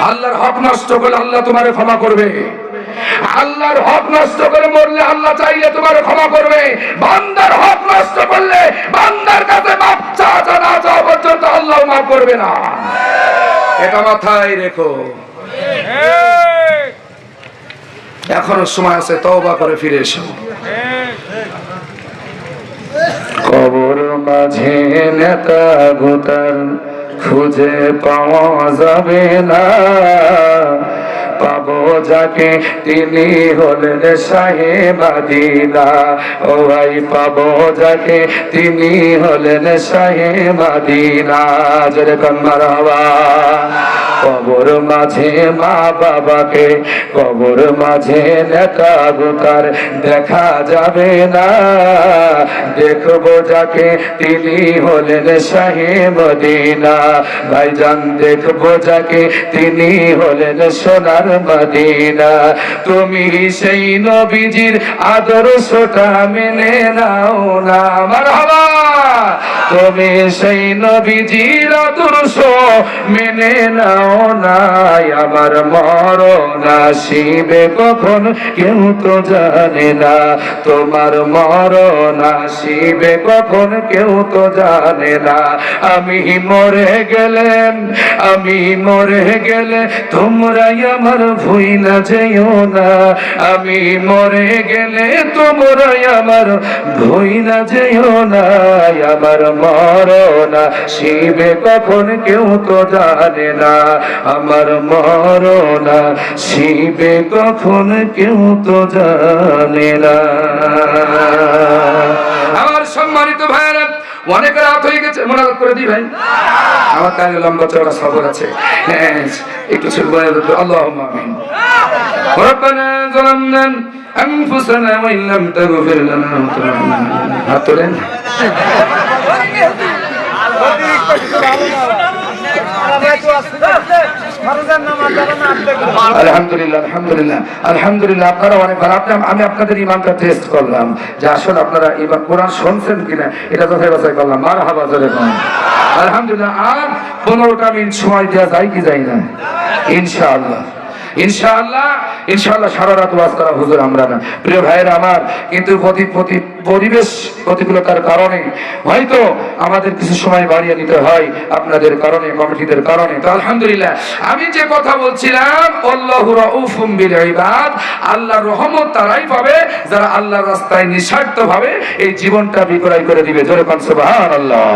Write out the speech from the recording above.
আল্লাহর হক নষ্ট করলে আল্লাহ তোমারে ক্ষমা করবে। আল্লাহর হক নষ্ট করে মরলে আল্লাহ চাইলে তোমার ক্ষমা করবে। বান্দার হক নষ্ট করলে বান্দার কাছে মাপ চাওয়া না যাওয়া পর্যন্ত আল্লাহ মাফ করবে না। এটা মাথায় রেখো। এখনো সময় আছে, তওবা করে ফিরে এসো। কবর মাঝে নেতা গোতার খুঁজে পাওয়া যাবে না, পাবো যাকে তিনি হলেন শাহে মদিনা। ও ভাই পাবো যাকে তিনি হলেন শাহে মদিনা। জোরে কোন মারহাবা। কবর মাঝে মা বাবাকে, কবর মাঝে নেতা গোতার দেখা যাবে না, দেখবো যাকে তিনি হলেন শাহে মদিনা। ভাইজান দেখবো যাকে তিনি হলেন সোনার মদিনা। তুমি সেই নবীজির আদর্শটা মেনে নাও না। মারহাবা। তুমি সেই নবীজির আদর্শ মেনে নাও না। আমার মরণ আসিবে কখন কেউ তো জানে না, তোমার মরণ আসিবে কখন কেউ তো জানে না। আমি মরে গেলেন, আমি মরে গেলে তোমরাই আমার ভুইলা যেও না। আমি মরে গেলে তোমরাই আমার ভুইলা যেও না। আমার মরণ আসিবে কখন কেউ তো জানে না, আমার মরণ আসিবে কখন কেউ তো জানে না। আমার সম্মানিত ভাইরা, অনেক রাত হয়ে গেছে, মোনাজাত করে দিই ভাই। আমার কানে লম্বা চওড়া সবর আছে। হ্যাঁ, একটু শুনবো। আল্লাহুম্মা আমিন। রব্বানা যালামনা আনফুসানা ওয়া ইল্লাম তাগফির লানা ওয়া তারহামনা। হাত তোলেন। আলহামদুলিল্লাহ, আলহামদুলিল্লাহ, আলহামদুলিল্লাহ। আপনারা অনেক ভালো। আমি আপনাদের ইমানটা টেস্ট করলাম যে আসলে আপনারা ইমান কোরআন শুনছেন কিনা, এটা যাচাই বাছাই করলাম। মারহাবা জোরে বলেন আলহামদুলিল্লাহ। আর 15টা মিনিট সময় দেওয়া যায় কি যায় না? ইনশাআল্লাহ, ইনশাআল্লাহ, ইনশাআল্লাহ সারা রাত ওয়াজ করা হুজুর আমরা না। প্রিয় ভাইয়েরা আমার, কিন্তু পরিবেশ প্রতিকূলতার কারণে হয়তো আমাদের কিছু সময় বাড়িয়ে নিতে হয় আপনাদের কারণে, কমিটিদের কারণে। তো আলহামদুলিল্লাহ, আমি যে কথা বলছিলাম, আল্লাহু রাউফুম বিল ইবাদ, আল্লাহর রহমত তারাই পাবে যারা আল্লাহর রাস্তায় নিঃস্বার্থভাবে এই জীবনটা বিক্রয় করে দিবে। জোরে কোন সুবহানাল্লাহ।